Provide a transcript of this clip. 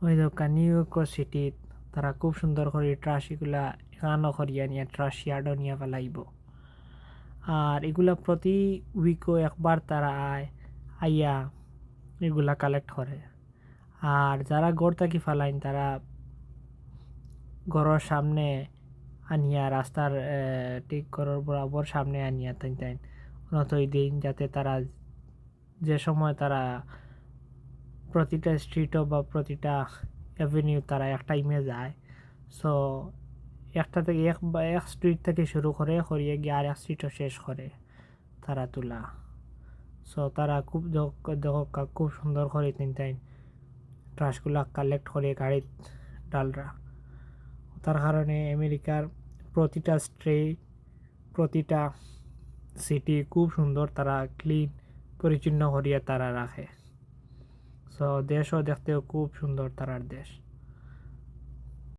ওই দোকান new York city তারা খুব সুন্দর করে ট্রাশ এগুলা এখানো করিয়া নিয়ে ট্রাশ ইয়ার্ডও নিয়ে ফেলাইব। আর এগুলা প্রতি উইকও একবার তারা আইয়া এগুলা কালেক্ট করে। আর যারা গড় থাকি ফেলাইন তারা ঘরের সামনে আনিয়া রাস্তার ঠিক ঘরের বরাবর সামনে আনিয়া তাই নতই দিন, যাতে তারা যে সময় তারা প্রতিটা স্ট্রিটও বা প্রতিটা অ্যাভিনিউ তারা একটা টাইমে যায়। সো একটা থেকে এক স্ট্রিট থেকে শুরু করে করিয়ে গিয়ে আর এক স্ট্রিটও শেষ করে তারা তোলা। সো তারা খুব খুব সুন্দর করে তাই ট্রাশগুলা কালেক্ট করে গাড়িত ডালরা। তার কারণে আমেরিকার প্রতিটা স্ট্রিট প্রতিটা সিটি খুব সুন্দর তারা ক্লিন পরিচ্ছন্ন করিয়া তারা রাখে। সো দেশও দেখতেও খুব সুন্দর তারার দেশ।